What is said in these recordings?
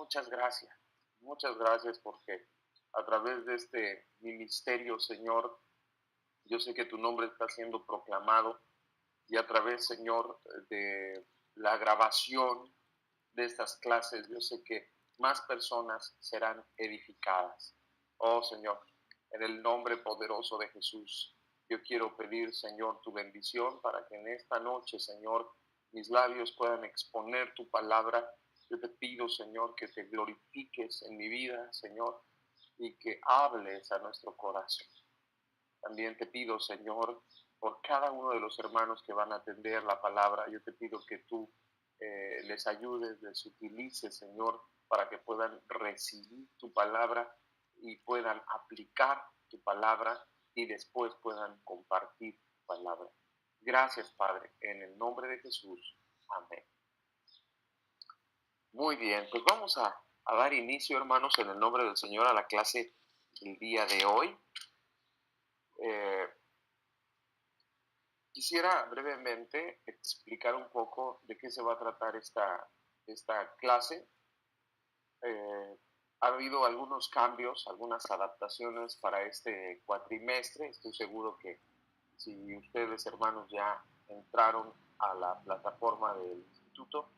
Muchas gracias porque a través de este ministerio, Señor, yo sé que tu nombre está siendo proclamado y a través, Señor, de la grabación de estas clases, yo sé que más personas serán edificadas. Oh, Señor, en el nombre poderoso de Jesús, yo quiero pedir, Señor, tu bendición para que en esta noche, Señor, mis labios puedan exponer tu palabra. Yo te pido, Señor, que te glorifiques en mi vida, Señor, y que hables a nuestro corazón. También te pido, Señor, por cada uno de los hermanos que van a atender la palabra, yo te pido que tú les ayudes, les utilices, Señor, para que puedan recibir tu palabra y puedan aplicar tu palabra y después puedan compartir tu palabra. Gracias, Padre, en el nombre de Jesús. Amén. Muy bien, pues vamos a dar inicio, hermanos, en el nombre del Señor, a la clase del día de hoy. Quisiera brevemente explicar un poco de qué se va a tratar esta clase. Ha habido algunos cambios, algunas adaptaciones para este cuatrimestre. Estoy seguro que si ustedes, hermanos, ya entraron a la plataforma del instituto,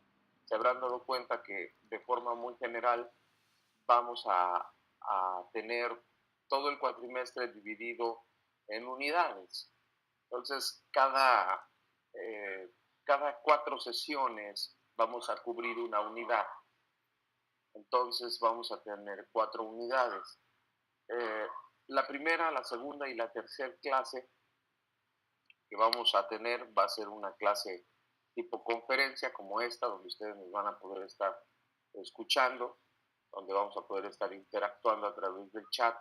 se habrán dado cuenta que de forma muy general vamos a tener todo el cuatrimestre dividido en unidades. Entonces, cada 4 sesiones vamos a cubrir una unidad. Entonces, vamos a tener 4 unidades. La primera, la segunda y la tercera clase que vamos a tener va a ser una clase tipo conferencia como esta, donde ustedes nos van a poder estar escuchando, donde vamos a poder estar interactuando a través del chat.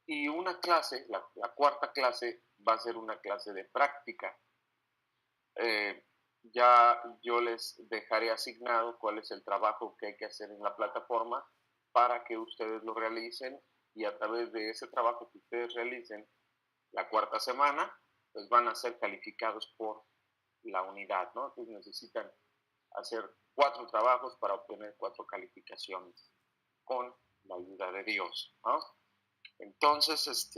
Y una clase, la cuarta clase, va a ser una clase de práctica. Ya yo les dejaré asignado cuál es el trabajo que hay que hacer en la plataforma para que ustedes lo realicen y a través de ese trabajo que ustedes realicen la cuarta semana, pues van a ser calificados por la unidad, ¿no? Entonces necesitan hacer 4 trabajos para obtener 4 calificaciones con la ayuda de Dios, ¿no? Entonces,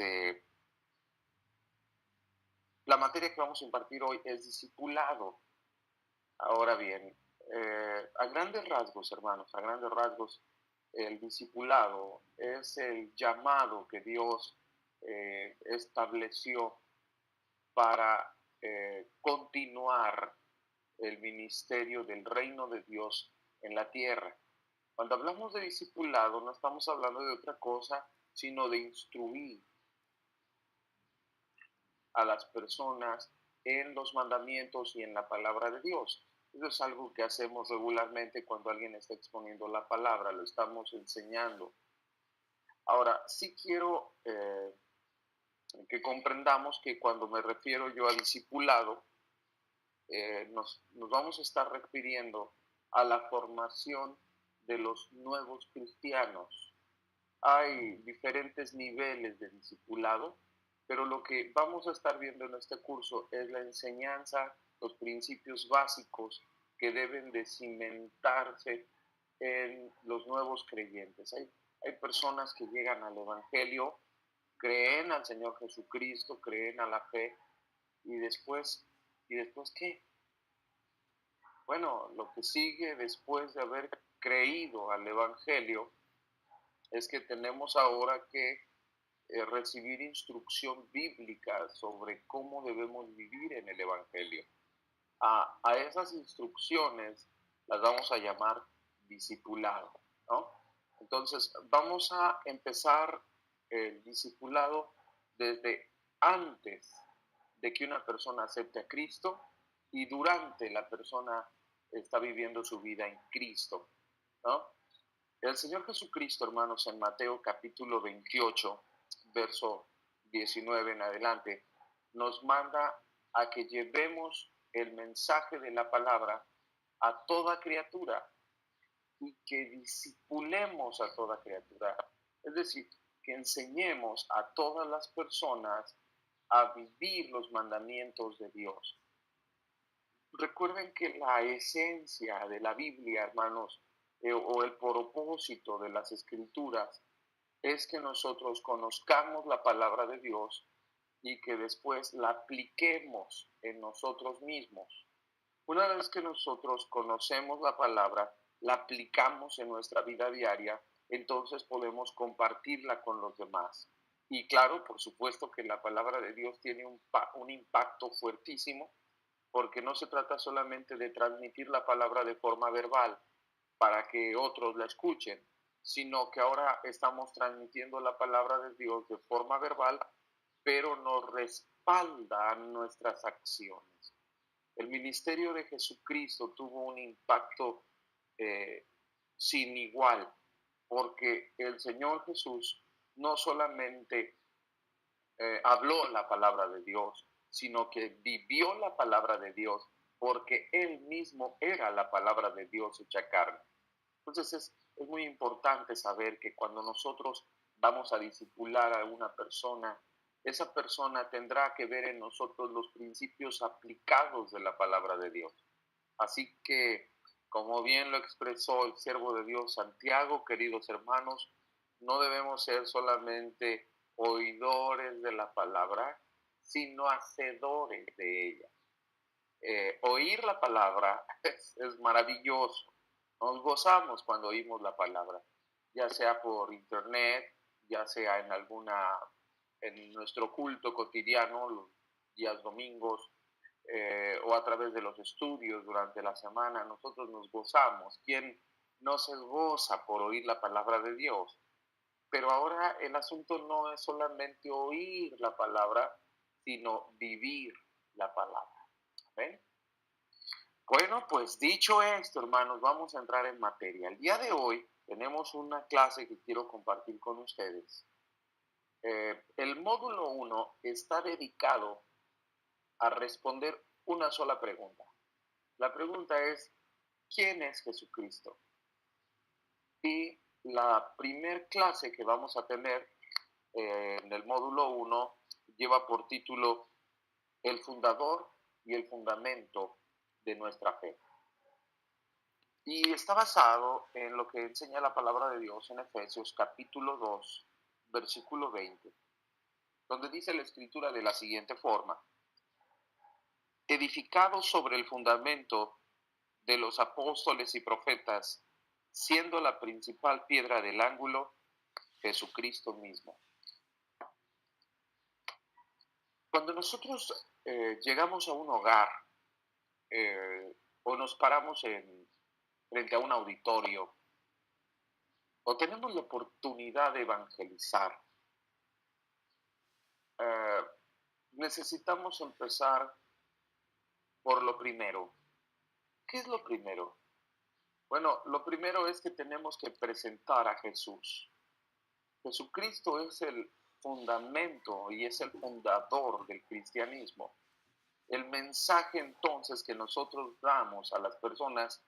la materia que vamos a impartir hoy es discipulado. Ahora bien, a grandes rasgos, hermanos, a grandes rasgos, el discipulado es el llamado que Dios estableció para continuar el ministerio del reino de Dios en la tierra. Cuando hablamos de discipulado, no estamos hablando de otra cosa, sino de instruir a las personas en los mandamientos y en la palabra de Dios. Eso es algo que hacemos regularmente cuando alguien está exponiendo la palabra, lo estamos enseñando. Ahora, sí quiero que comprendamos que cuando me refiero yo a discipulado, nos vamos a estar refiriendo a la formación de los nuevos cristianos. Hay diferentes niveles de discipulado, pero lo que vamos a estar viendo en este curso es la enseñanza, los principios básicos que deben de cimentarse en los nuevos creyentes. Hay personas que llegan al Evangelio, creen al Señor Jesucristo, creen a la fe, y después ¿qué? Bueno, lo que sigue después de haber creído al Evangelio es que tenemos ahora que recibir instrucción bíblica sobre cómo debemos vivir en el Evangelio. A esas instrucciones las vamos a llamar discipulado, ¿no? Entonces, vamos a empezar el discipulado desde antes de que una persona acepte a Cristo y durante la persona está viviendo su vida en Cristo, ¿no? El Señor Jesucristo, hermanos, en Mateo capítulo 28, verso 19 en adelante, nos manda a que llevemos el mensaje de la palabra a toda criatura y que discipulemos a toda criatura. Es decir, que enseñemos a todas las personas a vivir los mandamientos de Dios. Recuerden que la esencia de la Biblia, hermanos, o el propósito de las Escrituras es que nosotros conozcamos la palabra de Dios y que después la apliquemos en nosotros mismos. Una vez que nosotros conocemos la palabra, la aplicamos en nuestra vida diaria, entonces podemos compartirla con los demás. Y claro, por supuesto que la palabra de Dios tiene un impacto fuertísimo, porque no se trata solamente de transmitir la palabra de forma verbal para que otros la escuchen, sino que ahora estamos transmitiendo la palabra de Dios de forma verbal, pero nos respalda nuestras acciones. El ministerio de Jesucristo tuvo un impacto eh, sin igual, porque el Señor Jesús no solamente habló la palabra de Dios, sino que vivió la palabra de Dios, porque Él mismo era la palabra de Dios hecha carne. Entonces es muy importante saber que cuando nosotros vamos a discipular a una persona, esa persona tendrá que ver en nosotros los principios aplicados de la palabra de Dios. Así que, como bien lo expresó el siervo de Dios Santiago, queridos hermanos, no debemos ser solamente oidores de la palabra, sino hacedores de ella. Oír la palabra es maravilloso. Nos gozamos cuando oímos la palabra, ya sea por internet, ya sea en nuestro culto cotidiano, los días domingos, o a través de los estudios durante la semana. Nosotros nos gozamos. ¿Quién no se goza por oír la palabra de Dios? Pero ahora el asunto no es solamente oír la palabra, sino vivir la palabra. ¿Ven? Bueno, pues dicho esto, hermanos, vamos a entrar en materia. El día de hoy tenemos una clase que quiero compartir con ustedes. El módulo 1 está dedicado a responder una sola pregunta. La pregunta es, ¿quién es Jesucristo? Y la primer clase que vamos a tener en el módulo 1 lleva por título El fundador y el fundamento de nuestra fe. Y está basado en lo que enseña la palabra de Dios en Efesios capítulo 2, versículo 20, donde dice la escritura de la siguiente forma: edificado sobre el fundamento de los apóstoles y profetas, siendo la principal piedra del ángulo Jesucristo mismo. Cuando nosotros llegamos a un hogar o nos paramos frente a un auditorio o tenemos la oportunidad de evangelizar, eh, necesitamos empezar por lo primero. ¿Qué es lo primero? Bueno, lo primero es que tenemos que presentar a Jesús. Jesucristo es el fundamento y es el fundador del cristianismo. El mensaje entonces que nosotros damos a las personas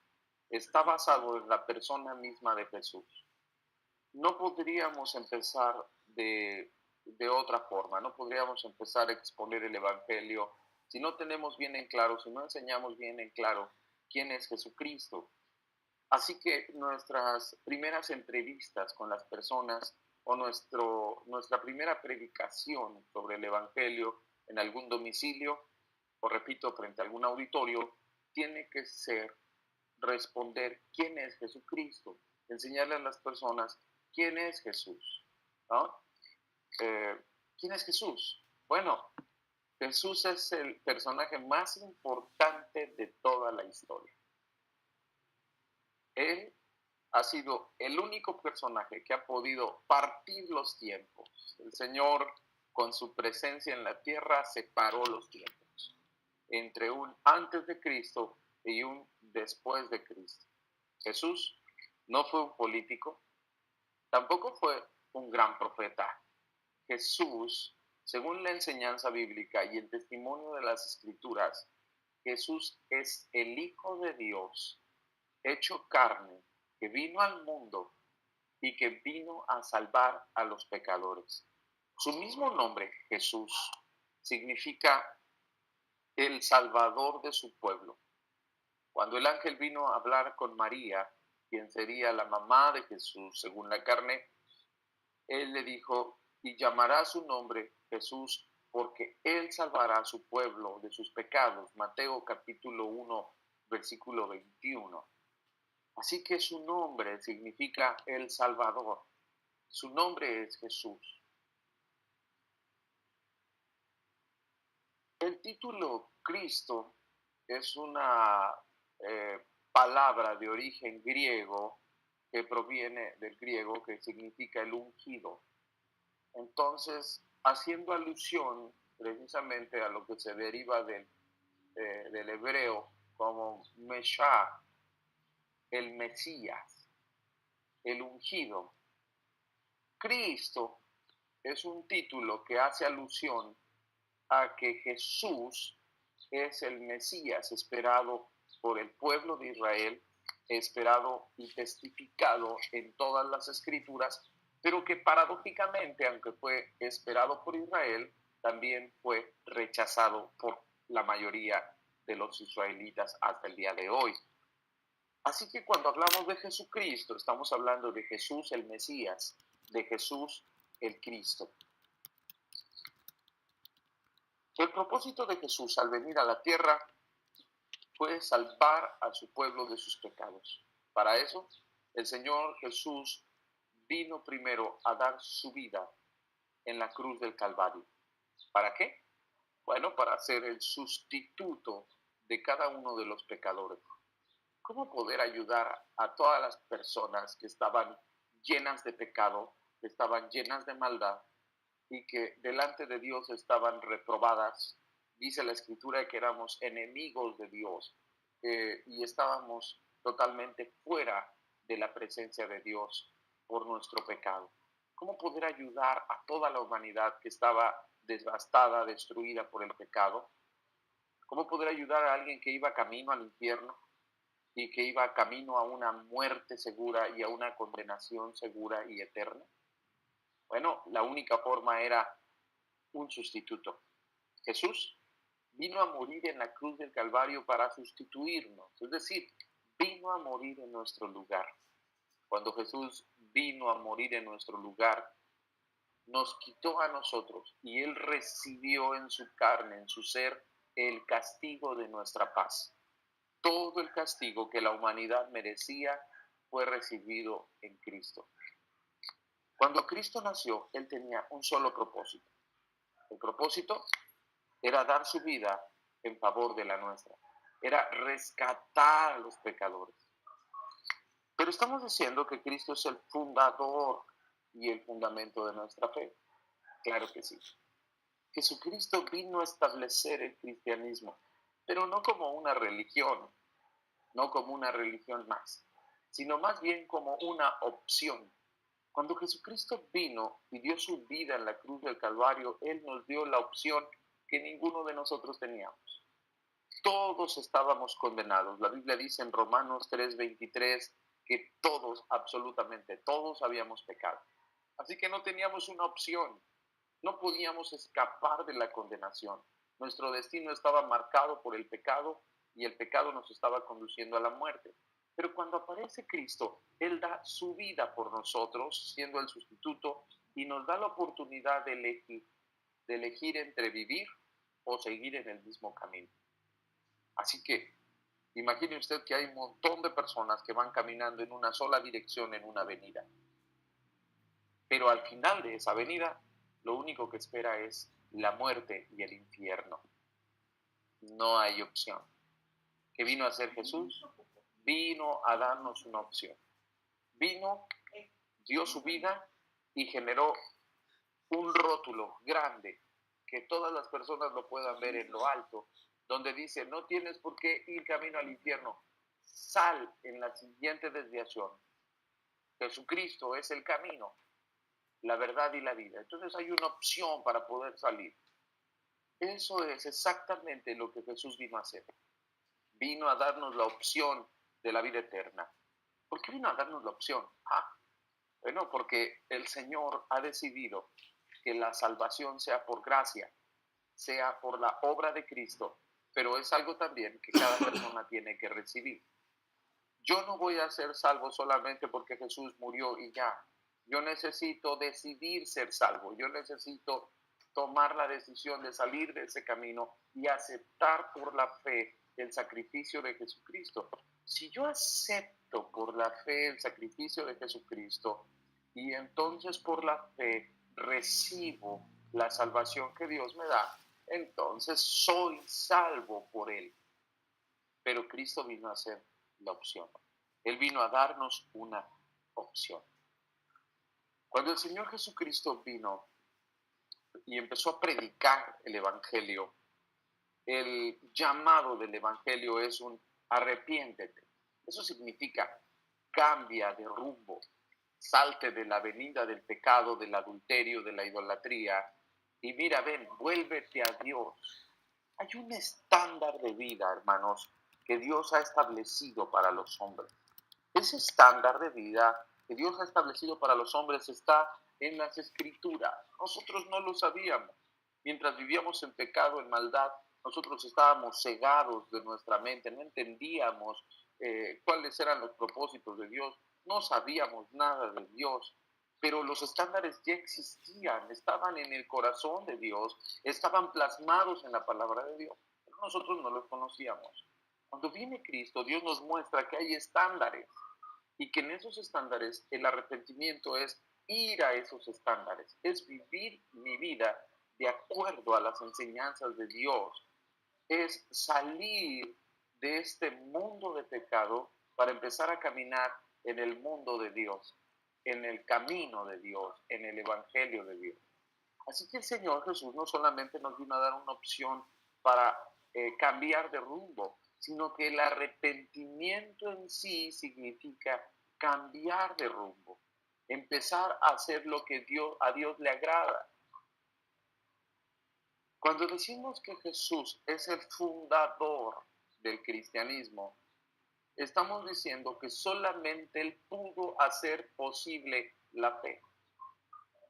está basado en la persona misma de Jesús. No podríamos empezar de otra forma, no podríamos empezar a exponer el Evangelio si no tenemos bien en claro, si no enseñamos bien en claro quién es Jesucristo. Así que nuestras primeras entrevistas con las personas o nuestra primera predicación sobre el Evangelio en algún domicilio, o repito, frente a algún auditorio, tiene que ser responder quién es Jesucristo, enseñarle a las personas quién es Jesús, ¿no? ¿Quién es Jesús? Bueno, Jesús es el personaje más importante de toda la historia. Él ha sido el único personaje que ha podido partir los tiempos. El Señor, con su presencia en la tierra, separó los tiempos entre un antes de Cristo y un después de Cristo. Jesús no fue un político, tampoco fue un gran profeta. Jesús, según la enseñanza bíblica y el testimonio de las Escrituras, Jesús es el Hijo de Dios, hecho carne, que vino al mundo y que vino a salvar a los pecadores. Su mismo nombre, Jesús, significa el Salvador de su pueblo. Cuando el ángel vino a hablar con María, quien sería la mamá de Jesús según la carne, él le dijo, y llamará su nombre Jesús, porque él salvará a su pueblo de sus pecados. Mateo capítulo 1, versículo 21. Así que su nombre significa el Salvador. Su nombre es Jesús. El título Cristo es una palabra de origen griego que proviene del griego que significa el ungido. Entonces, haciendo alusión precisamente a lo que se deriva del hebreo como Meshá, el Mesías, el ungido. Cristo es un título que hace alusión a que Jesús es el Mesías esperado por el pueblo de Israel, esperado y testificado en todas las escrituras, pero que paradójicamente, aunque fue esperado por Israel, también fue rechazado por la mayoría de los israelitas hasta el día de hoy. Así que cuando hablamos de Jesucristo, estamos hablando de Jesús el Mesías, de Jesús el Cristo. El propósito de Jesús al venir a la tierra fue salvar a su pueblo de sus pecados. Para eso, el Señor Jesús vino primero a dar su vida en la cruz del Calvario. ¿Para qué? Bueno, para ser el sustituto de cada uno de los pecadores. ¿Cómo poder ayudar a todas las personas que estaban llenas de pecado, que estaban llenas de maldad y que delante de Dios estaban reprobadas? Dice la Escritura que éramos enemigos de Dios y estábamos totalmente fuera de la presencia de Dios por nuestro pecado. ¿Cómo poder ayudar a toda la humanidad que estaba devastada, destruida por el pecado? ¿Cómo poder ayudar a alguien que iba camino al infierno y que iba camino a una muerte segura y a una condenación segura y eterna? Bueno, la única forma era un sustituto. Jesús vino a morir en la cruz del Calvario para sustituirnos, es decir, vino a morir en nuestro lugar. Cuando Jesús vino a morir en nuestro lugar, nos quitó a nosotros y Él recibió en su carne, en su ser, el castigo de nuestra paz. Todo el castigo que la humanidad merecía fue recibido en Cristo. Cuando Cristo nació, Él tenía un solo propósito. El propósito era dar su vida en favor de la nuestra. Era rescatar a los pecadores. Pero estamos diciendo que Cristo es el fundador y el fundamento de nuestra fe. Claro que sí. Jesucristo vino a establecer el cristianismo, pero no como una religión, no como una religión más, sino más bien como una opción. Cuando Jesucristo vino y dio su vida en la cruz del Calvario, Él nos dio la opción que ninguno de nosotros teníamos. Todos estábamos condenados. La Biblia dice en Romanos 3:23 que todos, absolutamente todos, habíamos pecado. Así que no teníamos una opción. No podíamos escapar de la condenación. Nuestro destino estaba marcado por el pecado y el pecado nos estaba conduciendo a la muerte. Pero cuando aparece Cristo, Él da su vida por nosotros, siendo el sustituto, y nos da la oportunidad de elegir entre vivir o seguir en el mismo camino. Así que imagine usted que hay un montón de personas que van caminando en una sola dirección en una avenida. Pero al final de esa avenida, lo único que espera es la muerte y el infierno. No hay opción. ¿Qué vino a hacer Jesús? Vino a darnos una opción. Vino, dio su vida y generó un rótulo grande que todas las personas lo puedan ver en lo alto, donde dice, no tienes por qué ir camino al infierno, sal en la siguiente desviación. Jesucristo es el camino, la verdad y la vida. Entonces hay una opción para poder salir. Eso es exactamente lo que Jesús vino a hacer. Vino a darnos la opción de la vida eterna. ¿Por qué vino a darnos la opción? Bueno, porque el Señor ha decidido que la salvación sea por gracia, sea por la obra de Cristo pero es algo también que cada persona tiene que recibir. Yo no voy a ser salvo solamente porque Jesús murió y ya. Yo necesito decidir ser salvo. Yo necesito tomar la decisión de salir de ese camino y aceptar por la fe el sacrificio de Jesucristo. Si yo acepto por la fe el sacrificio de Jesucristo y entonces por la fe recibo la salvación que Dios me da, entonces soy salvo por Él. Pero Cristo vino a ser la opción. Él vino a darnos una opción. Cuando el Señor Jesucristo vino y empezó a predicar el Evangelio, el llamado del Evangelio es un arrepiéntete. Eso significa cambia de rumbo, salte de la avenida del pecado, del adulterio, de la idolatría y mira, ven, vuélvete a Dios. Hay un estándar de vida, hermanos, que Dios ha establecido para los hombres. Ese estándar de vida que Dios ha establecido para los hombres está en las Escrituras. Nosotros no lo sabíamos. Mientras vivíamos en pecado, en maldad, nosotros estábamos cegados de nuestra mente, no entendíamos cuáles eran los propósitos de Dios, no sabíamos nada de Dios, pero los estándares ya existían, estaban en el corazón de Dios, estaban plasmados en la palabra de Dios, pero nosotros no los conocíamos. Cuando viene Cristo, Dios nos muestra que hay estándares y que en esos estándares el arrepentimiento es ir a esos estándares, es vivir mi vida de acuerdo a las enseñanzas de Dios, es salir de este mundo de pecado para empezar a caminar en el mundo de Dios, en el camino de Dios, en el evangelio de Dios. Así que el Señor Jesús no solamente nos vino a dar una opción para cambiar de rumbo, sino que el arrepentimiento en sí significa cambiar de rumbo, empezar a hacer lo que a Dios le agrada. Cuando decimos que Jesús es el fundador del cristianismo, estamos diciendo que solamente Él pudo hacer posible la fe.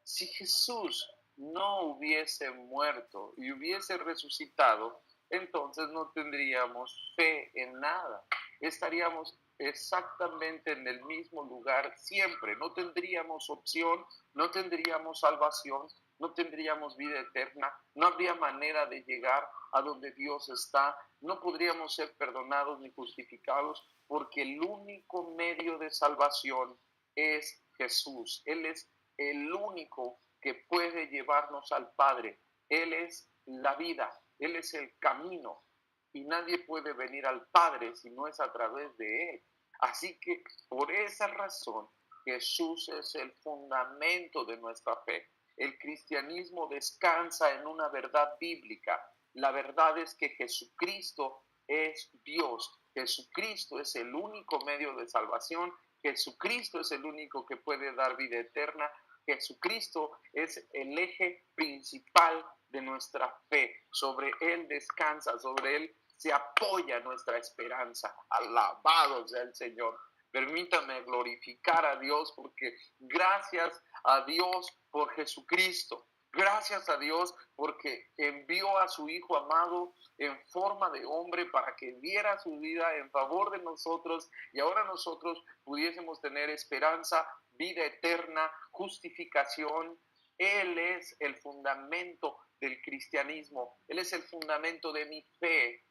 Si Jesús no hubiese muerto y hubiese resucitado, entonces no tendríamos fe en nada. Estaríamos exactamente en el mismo lugar siempre. No tendríamos opción, no tendríamos salvación, no tendríamos vida eterna, no habría manera de llegar a donde Dios está, no podríamos ser perdonados ni justificados, porque el único medio de salvación es Jesús. Él es el único que puede llevarnos al Padre. Él es la vida, Él es el camino y nadie puede venir al Padre si no es a través de Él. Así que por esa razón Jesús es el fundamento de nuestra fe. El cristianismo descansa en una verdad bíblica. La verdad es que Jesucristo es Dios. Jesucristo es el único medio de salvación. Jesucristo es el único que puede dar vida eterna. Jesucristo es el eje principal de nuestra fe. Sobre Él descansa, sobre Él se apoya nuestra esperanza. Alabado sea el Señor. Permítame glorificar a Dios porque gracias a Dios por Jesucristo. Gracias a Dios porque envió a su Hijo amado en forma de hombre para que diera su vida en favor de nosotros y ahora nosotros pudiésemos tener esperanza, vida eterna, justificación. Él es el fundamento del cristianismo. Él es el fundamento de mi fe.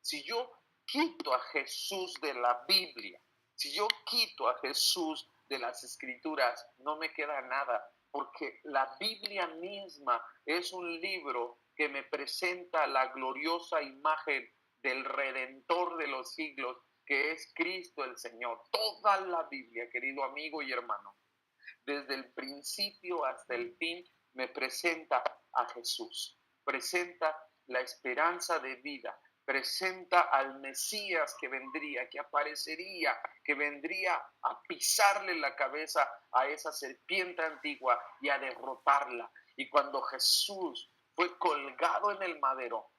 Si yo quito a Jesús de la Biblia, si yo quito a Jesús de las Escrituras, no me queda nada, porque la Biblia misma es un libro que me presenta la gloriosa imagen del Redentor de los siglos, que es Cristo el Señor. Toda la Biblia, querido amigo y hermano, desde el principio hasta el fin, me presenta a Jesús, presenta la esperanza de vida, presenta al Mesías que vendría, que aparecería, que vendría a pisarle la cabeza a esa serpiente antigua y a derrotarla. Y cuando Jesús fue colgado en el madero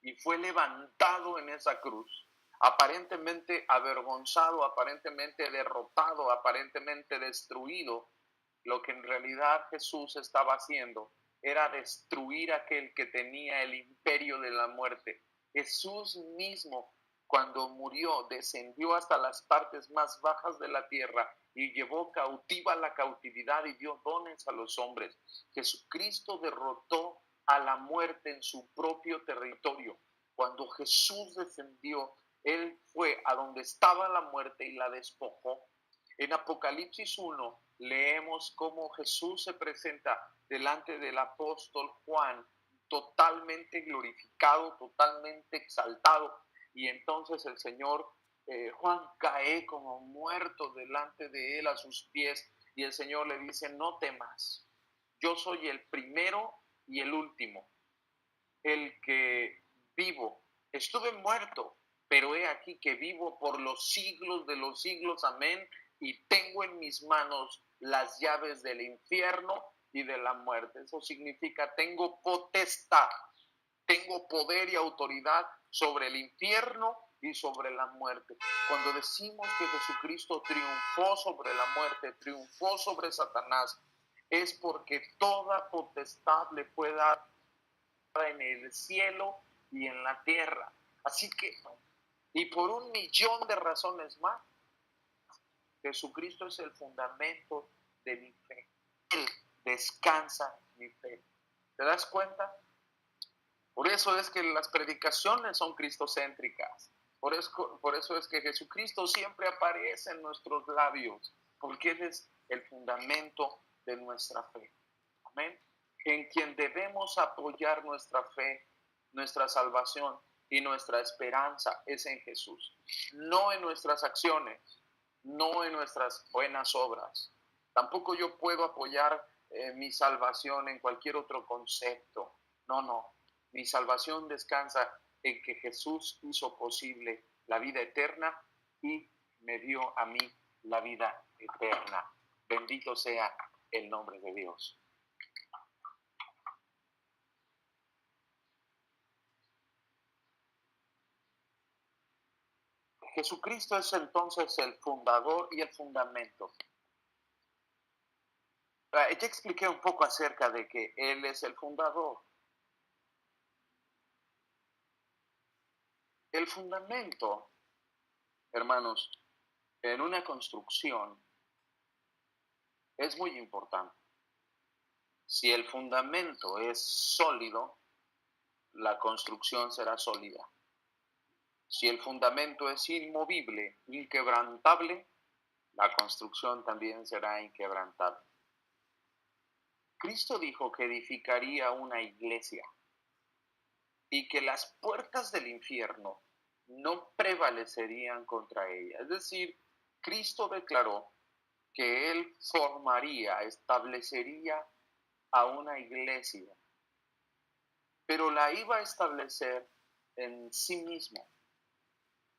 y fue levantado en esa cruz, aparentemente avergonzado, aparentemente derrotado, aparentemente destruido, lo que en realidad Jesús estaba haciendo era destruir aquel que tenía el imperio de la muerte, Jesús mismo, cuando murió, descendió hasta las partes más bajas de la tierra y llevó cautiva la cautividad y dio dones a los hombres. Jesucristo derrotó a la muerte en su propio territorio. Cuando Jesús descendió, él fue a donde estaba la muerte y la despojó. En Apocalipsis 1 leemos cómo Jesús se presenta delante del apóstol Juan, totalmente glorificado, totalmente exaltado, y entonces el Señor, Juan cae como muerto delante de él a sus pies, y el Señor le dice: no temas, yo soy el primero y el último, el que vivo. Estuve muerto, pero he aquí que vivo por los siglos de los siglos, amén, y tengo en mis manos las llaves del infierno y de la muerte. Eso significa tengo potestad, tengo poder y autoridad sobre el infierno y sobre la muerte. Cuando decimos que Jesucristo triunfó sobre la muerte, triunfó sobre Satanás, es porque toda potestad le fue dada en el cielo y en la tierra. Así que, y por 1,000,000 de razones más, Jesucristo es el fundamento de mi fe. Él descansa mi fe. ¿Te das cuenta? Por eso es que las predicaciones son cristocéntricas. Por eso es que Jesucristo siempre aparece en nuestros labios, porque Él es el fundamento de nuestra fe. Amén. En quien debemos apoyar nuestra fe, nuestra salvación y nuestra esperanza es en Jesús. No en nuestras acciones, no en nuestras buenas obras. Tampoco yo puedo apoyar mi salvación en cualquier otro concepto. No, no. Mi salvación descansa en que Jesús hizo posible la vida eterna y me dio a mí la vida eterna. Bendito sea el nombre de Dios. Jesucristo es entonces el fundador y el fundamento. Ya expliqué un poco acerca de que Él es el fundador. El fundamento, hermanos, en una construcción es muy importante. Si el fundamento es sólido, la construcción será sólida. Si el fundamento es inmovible, inquebrantable, la construcción también será inquebrantable. Cristo dijo que edificaría una iglesia y que las puertas del infierno no prevalecerían contra ella. Es decir, Cristo declaró que Él formaría, establecería a una iglesia, pero la iba a establecer en sí mismo.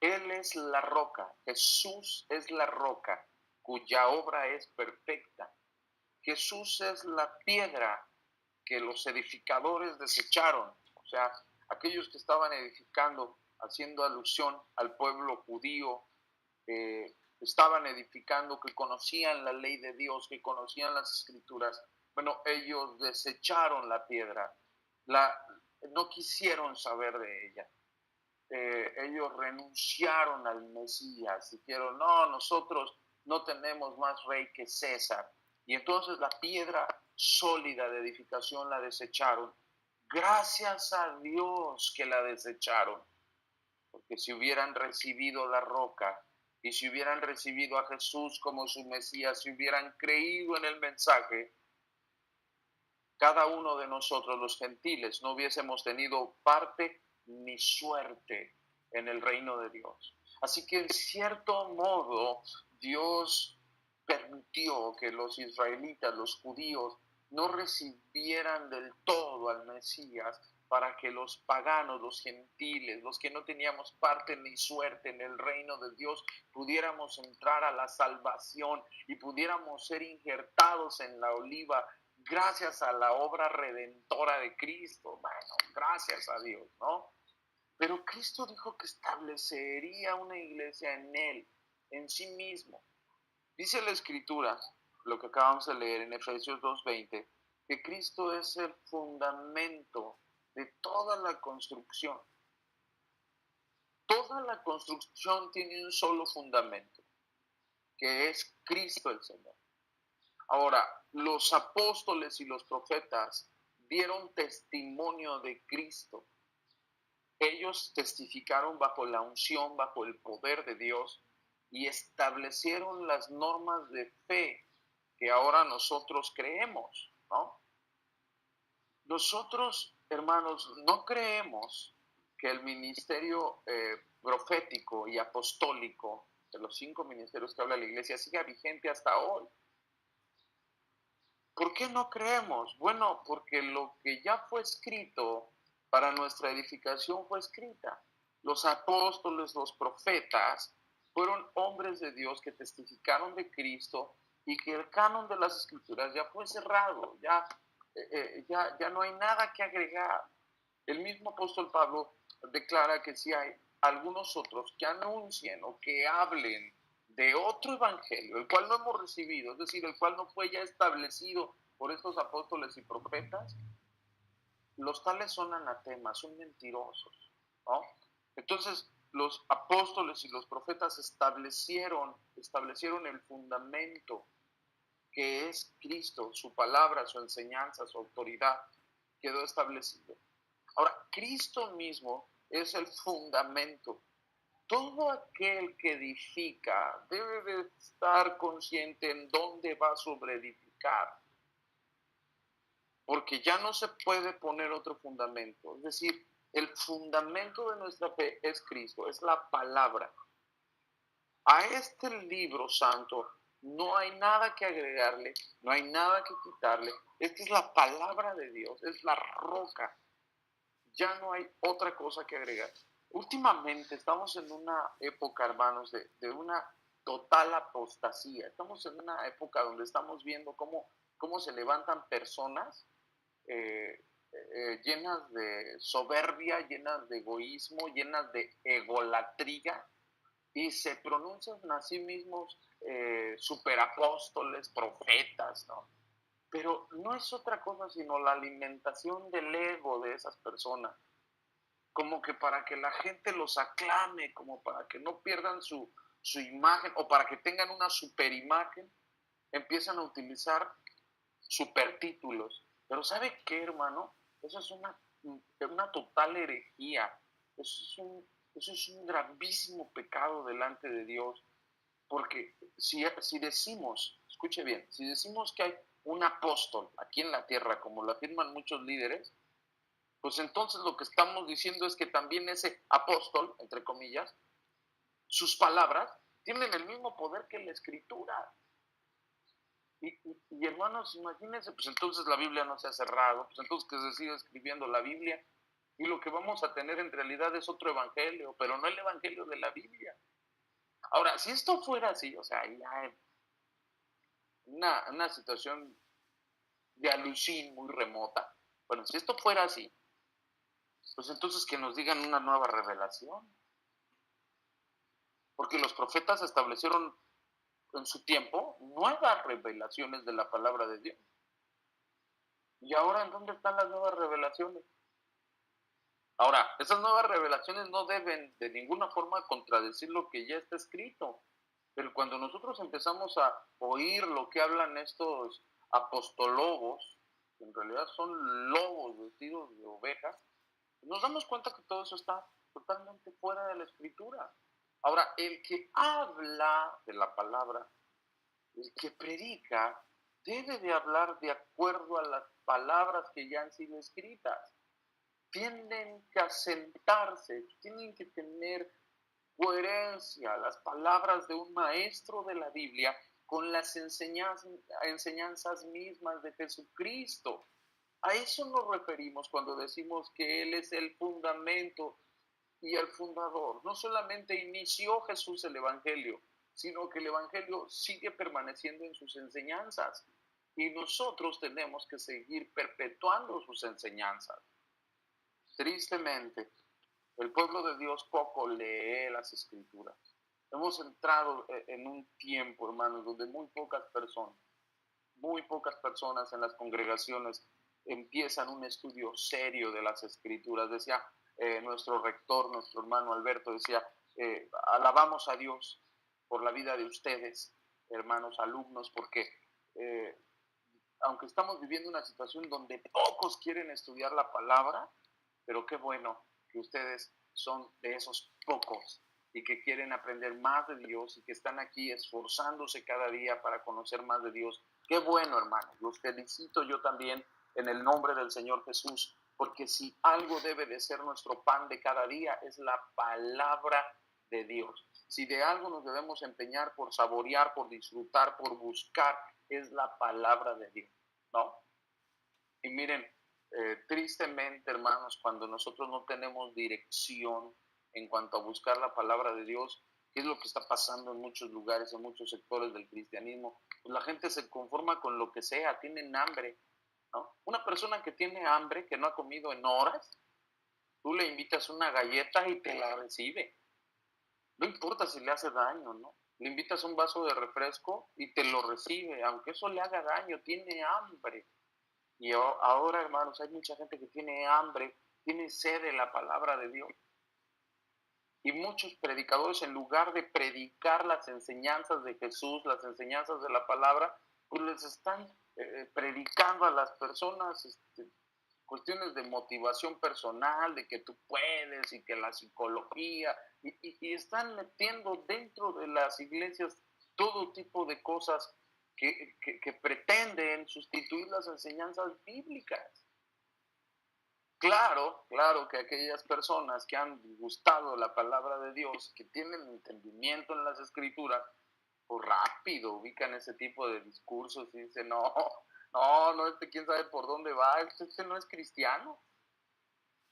Él es la roca, Jesús es la roca cuya obra es perfecta. Jesús es la piedra que los edificadores desecharon, o sea, aquellos que estaban edificando, haciendo alusión al pueblo judío, estaban edificando, que conocían la ley de Dios, que conocían las escrituras. Bueno, ellos desecharon la piedra, no quisieron saber de ella. Ellos renunciaron al Mesías, dijeron: no, nosotros no tenemos más rey que César. Y entonces la piedra sólida de edificación la desecharon. Gracias a Dios que la desecharon, porque si hubieran recibido la roca y si hubieran recibido a Jesús como su Mesías, si hubieran creído en el mensaje, cada uno de nosotros los gentiles no hubiésemos tenido parte ni suerte en el reino de Dios. Así que en cierto modo Dios permitió que los israelitas, los judíos, no recibieran del todo al Mesías para que los paganos, los gentiles, los que no teníamos parte ni suerte en el reino de Dios, pudiéramos entrar a la salvación y pudiéramos ser injertados en la oliva gracias a la obra redentora de Cristo. Bueno, gracias a Dios, ¿no? Pero Cristo dijo que establecería una iglesia en Él, en sí mismo. Dice la Escritura, lo que acabamos de leer en Efesios 2:20, que Cristo es el fundamento de toda la construcción. Toda la construcción tiene un solo fundamento, que es Cristo el Señor. Ahora, los apóstoles y los profetas dieron testimonio de Cristo. Ellos testificaron bajo la unción, bajo el poder de Dios y establecieron las normas de fe que ahora nosotros creemos, ¿no? Nosotros, hermanos, no creemos que el ministerio profético y apostólico de los 5 ministerios que habla la iglesia siga vigente hasta hoy. ¿Por qué no creemos? Bueno, porque lo que ya fue escrito para nuestra edificación fue escrita. Los apóstoles, los profetas, fueron hombres de Dios que testificaron de Cristo y que el canon de las escrituras ya fue cerrado, ya no hay nada que agregar. El mismo apóstol Pablo declara que si hay algunos otros que anuncien o que hablen de otro evangelio, el cual no hemos recibido, es decir, el cual no fue ya establecido por estos apóstoles y profetas, los tales son anatemas, son mentirosos, ¿no? Entonces, los apóstoles y los profetas establecieron el fundamento que es Cristo, su palabra, su enseñanza, su autoridad, quedó establecido. Ahora, Cristo mismo es el fundamento. Todo aquel que edifica debe de estar consciente en dónde va a sobreedificar, porque ya no se puede poner otro fundamento. Es decir, el fundamento de nuestra fe es Cristo, es la palabra. A este libro santo no hay nada que agregarle, no hay nada que quitarle. Esta es la palabra de Dios, es la roca. Ya no hay otra cosa que agregar. Últimamente estamos en una época, hermanos, de una total apostasía. Estamos en una época donde estamos viendo cómo se levantan personas llenas de soberbia, llenas de egoísmo, llenas de egolatría, y se pronuncian a sí mismos superapóstoles, profetas, ¿no? Pero no es otra cosa sino la alimentación del ego de esas personas, como que para que la gente los aclame, como para que no pierdan su imagen o para que tengan una superimagen, empiezan a utilizar supertítulos. Pero ¿sabe qué, hermano? Eso es una total herejía. Eso es un gravísimo pecado delante de Dios. Porque si decimos, escuche bien, si decimos que hay un apóstol aquí en la tierra, como lo afirman muchos líderes, pues entonces lo que estamos diciendo es que también ese apóstol, entre comillas, sus palabras tienen el mismo poder que la escritura. Y hermanos, imagínense, pues entonces la Biblia no se ha cerrado, pues entonces que se siga escribiendo la Biblia y lo que vamos a tener en realidad es otro evangelio, pero no el evangelio de la Biblia. Ahora, si esto fuera así, o sea, ya una situación de alucín muy remota, bueno, si esto fuera así, pues entonces que nos digan una nueva revelación, porque los profetas establecieron en su tiempo nuevas revelaciones de la palabra de Dios. ¿Y ahora en dónde están las nuevas revelaciones? Ahora, esas nuevas revelaciones no deben de ninguna forma contradecir lo que ya está escrito. Pero cuando nosotros empezamos a oír lo que hablan estos apostolobos, que en realidad son lobos vestidos de ovejas, nos damos cuenta que todo eso está totalmente fuera de la escritura. Ahora, el que habla de la palabra, el que predica, debe de hablar de acuerdo a las palabras que ya han sido escritas. Tienen que asentarse, tienen que tener coherencia las palabras de un maestro de la Biblia con las enseñanzas mismas de Jesucristo. A eso nos referimos cuando decimos que Él es el fundamento y el fundador. No solamente inició Jesús el Evangelio, sino que el Evangelio sigue permaneciendo en sus enseñanzas y nosotros tenemos que seguir perpetuando sus enseñanzas. Tristemente, el pueblo de Dios poco lee las escrituras. Hemos entrado en un tiempo, hermanos, donde muy pocas personas en las congregaciones empiezan un estudio serio de las escrituras. Decía nuestro rector, nuestro hermano Alberto, decía, alabamos a Dios por la vida de ustedes, hermanos alumnos, porque aunque estamos viviendo una situación donde pocos quieren estudiar la palabra, pero qué bueno que ustedes son de esos pocos y que quieren aprender más de Dios y que están aquí esforzándose cada día para conocer más de Dios. Qué bueno, hermanos. Los felicito yo también en el nombre del Señor Jesús, porque si algo debe de ser nuestro pan de cada día es la palabra de Dios. Si de algo nos debemos empeñar por saborear, por disfrutar, por buscar, es la palabra de Dios, ¿no? Y miren, tristemente, hermanos, cuando nosotros no tenemos dirección en cuanto a buscar la palabra de Dios, ¿qué es lo que está pasando en muchos lugares, en muchos sectores del cristianismo? Pues la gente se conforma con lo que sea, tienen hambre, ¿no? Una persona que tiene hambre, que no ha comido en horas, tú le invitas una galleta y te la recibe. No importa si le hace daño, ¿no? Le invitas un vaso de refresco y te lo recibe, aunque eso le haga daño, tiene hambre. Y ahora, hermanos, hay mucha gente que tiene hambre, tiene sed de la palabra de Dios. Y muchos predicadores, en lugar de predicar las enseñanzas de Jesús, las enseñanzas de la palabra, pues les están predicando a las personas cuestiones de motivación personal, de que tú puedes y que la psicología, y están metiendo dentro de las iglesias todo tipo de cosas que pretenden sustituir las enseñanzas bíblicas. Claro que aquellas personas que han gustado la palabra de Dios, que tienen entendimiento en las escrituras, pues rápido ubican ese tipo de discursos y dicen, no, quién sabe por dónde va, este no es cristiano.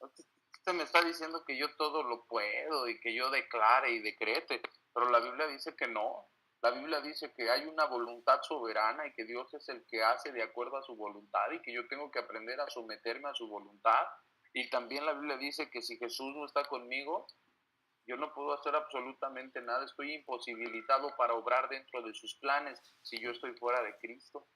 Este me está diciendo que yo todo lo puedo y que yo declare y decrete, pero la Biblia dice que no. La Biblia dice que hay una voluntad soberana y que Dios es el que hace de acuerdo a su voluntad y que yo tengo que aprender a someterme a su voluntad. Y también la Biblia dice que si Jesús no está conmigo, yo no puedo hacer absolutamente nada, estoy imposibilitado para obrar dentro de sus planes si yo estoy fuera de Cristo.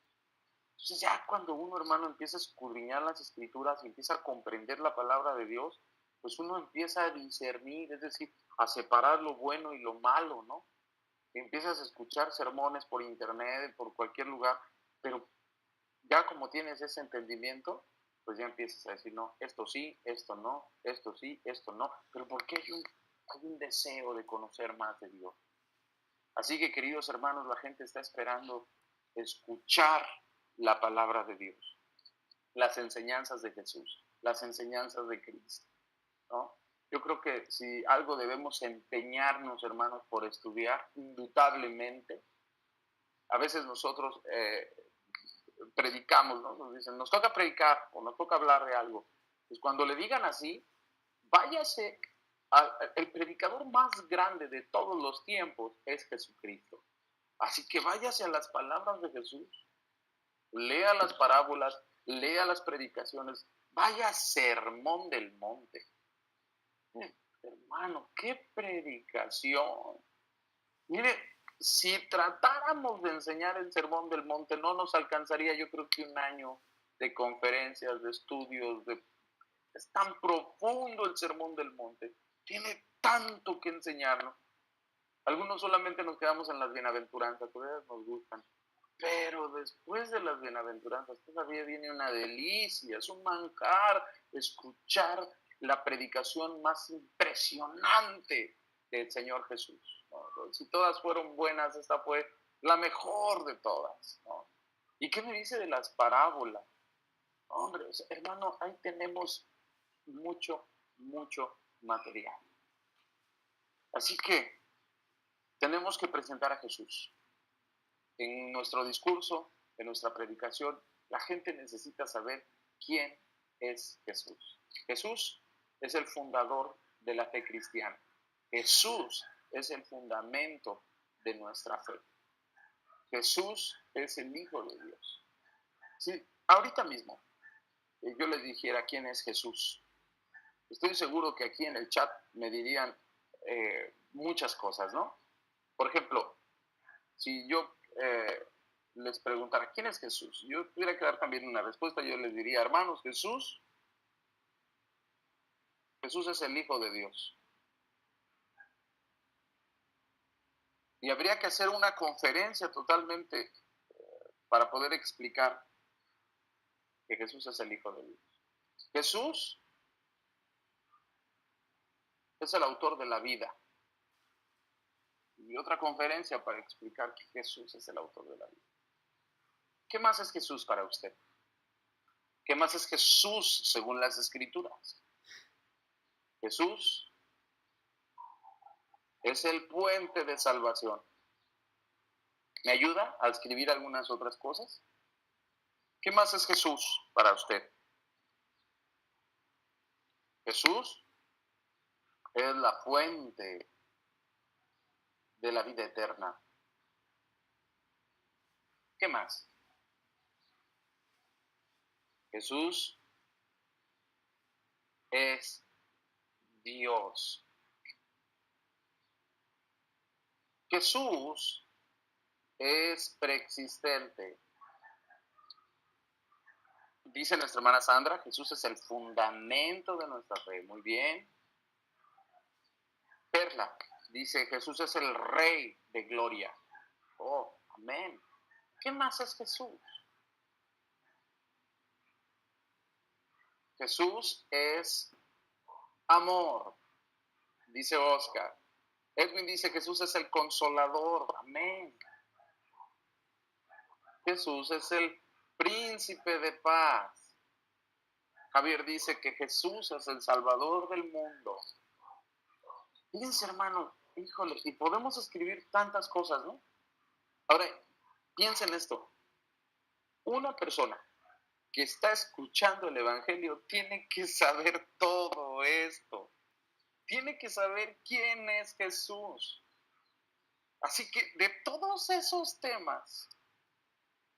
Entonces ya cuando uno, hermano, empieza a escudriñar las escrituras y empieza a comprender la palabra de Dios, pues uno empieza a discernir, es decir, a separar lo bueno y lo malo, ¿no? Y empiezas a escuchar sermones por internet, por cualquier lugar, pero ya como tienes ese entendimiento, pues ya empiezas a decir, no, esto sí, esto no, esto sí, esto no, pero ¿por qué hay un deseo de conocer más de Dios? Así que, queridos hermanos, la gente está esperando escuchar la palabra de Dios, las enseñanzas de Jesús, las enseñanzas de Cristo, ¿no? Yo creo que si algo debemos empeñarnos, hermanos, por estudiar, indudablemente, a veces nosotros predicamos, ¿no? Nos dicen, nos toca predicar o nos toca hablar de algo. Pues cuando le digan así, váyase, el predicador más grande de todos los tiempos es Jesucristo. Así que váyase a las palabras de Jesús, lea las parábolas, lea las predicaciones, vaya sermón del monte. Hermano, qué predicación. Mire, si tratáramos de enseñar el sermón del monte, no nos alcanzaría, yo creo que un año de conferencias, de estudios, es tan profundo el sermón del monte, tiene tanto que enseñarnos. Algunos solamente nos quedamos en las bienaventuranzas, todas nos gustan, pero después de las bienaventuranzas todavía viene una delicia, es un manjar escuchar la predicación más impresionante del Señor Jesús, ¿no? Si todas fueron buenas, esta fue la mejor de todas, ¿no? ¿Y qué me dice de las parábolas? Hombre, hermano, ahí tenemos mucho material. Así que tenemos que presentar a Jesús. En nuestro discurso, en nuestra predicación, la gente necesita saber quién es Jesús. Jesús es el fundador de la fe cristiana. Jesús es el fundamento de nuestra fe. Jesús es el Hijo de Dios. Si ahorita mismo yo les dijera quién es Jesús, estoy seguro que aquí en el chat me dirían muchas cosas, ¿no? Por ejemplo, si yo les preguntara, ¿quién es Jesús? Yo tuviera que dar también una respuesta, yo les diría, hermanos, Jesús Jesús es el Hijo de Dios. Y habría que hacer una conferencia totalmente para poder explicar que Jesús es el Hijo de Dios. Jesús es el autor de la vida. Y otra conferencia para explicar que Jesús es el autor de la vida. ¿Qué más es Jesús para usted? ¿Qué más es Jesús según las Escrituras? Jesús es el puente de salvación. ¿Me ayuda a escribir algunas otras cosas? ¿Qué más es Jesús para usted? Jesús es la fuente de la vida eterna. ¿Qué más? Jesús es Dios. Jesús es preexistente. Dice nuestra hermana Sandra, Jesús es el fundamento de nuestra fe. Muy bien. Perla dice, Jesús es el Rey de gloria. Oh, amén. ¿Qué más es Jesús? Jesús es amor, dice Oscar. Edwin dice, Jesús es el consolador. Amén. Jesús es el príncipe de paz. Javier dice que Jesús es el salvador del mundo. Fíjense, hermano, híjole, y podemos escribir tantas cosas, ¿no? Ahora, piensen esto. Una persona que está escuchando el Evangelio tiene que saber todo esto. Tiene que saber quién es Jesús. Así que de todos esos temas,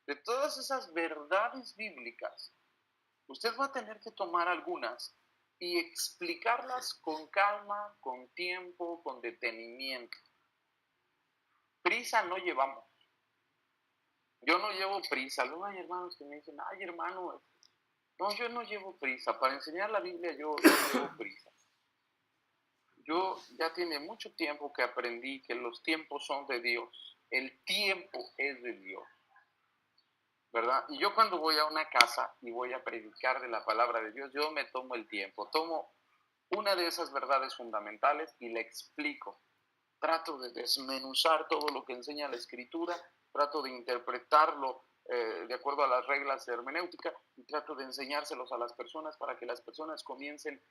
de todas esas verdades bíblicas, usted va a tener que tomar algunas y explicarlas con calma, con tiempo, con detenimiento. Prisa no llevamos. Yo no llevo prisa. Luego hay hermanos que me dicen, ay hermano, no, yo no llevo prisa. Para enseñar la Biblia yo no llevo prisa. Yo ya tiene mucho tiempo que aprendí que los tiempos son de Dios. El tiempo es de Dios. ¿Verdad? Y yo cuando voy a una casa y voy a predicar de la palabra de Dios, yo me tomo el tiempo, tomo una de esas verdades fundamentales y le explico. Trato de desmenuzar todo lo que enseña la Escritura, trato de interpretarlo de acuerdo a las reglas de hermenéutica y trato de enseñárselos a las personas para que las personas comiencen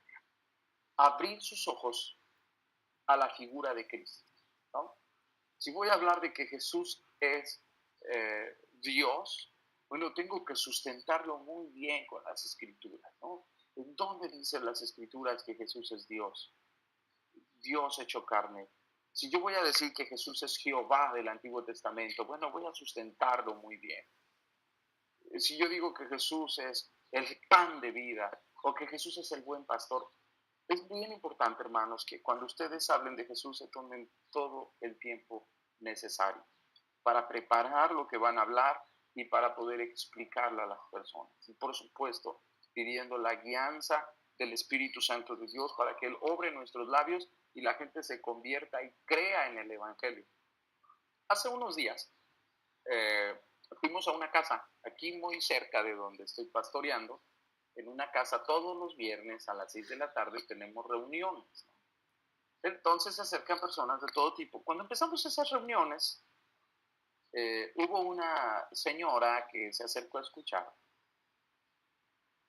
a abrir sus ojos a la figura de Cristo, ¿no? Si voy a hablar de que Jesús es Dios, bueno, tengo que sustentarlo muy bien con las Escrituras, ¿no? ¿En dónde dicen las Escrituras que Jesús es Dios? Dios hecho carne. Si yo voy a decir que Jesús es Jehová del Antiguo Testamento, bueno, voy a sustentarlo muy bien. Si yo digo que Jesús es el pan de vida o que Jesús es el buen pastor, es bien importante, hermanos, que cuando ustedes hablen de Jesús se tomen todo el tiempo necesario para preparar lo que van a hablar y para poder explicarlo a las personas. Y por supuesto, pidiendo la guianza del Espíritu Santo de Dios para que Él obre en nuestros labios y la gente se convierta y crea en el Evangelio. Hace unos días fuimos a una casa aquí muy cerca de donde estoy pastoreando. En una casa todos los viernes a las 6 de la tarde tenemos reuniones, ¿no? Entonces se acercan personas de todo tipo. Cuando empezamos esas reuniones, hubo una señora que se acercó a escuchar.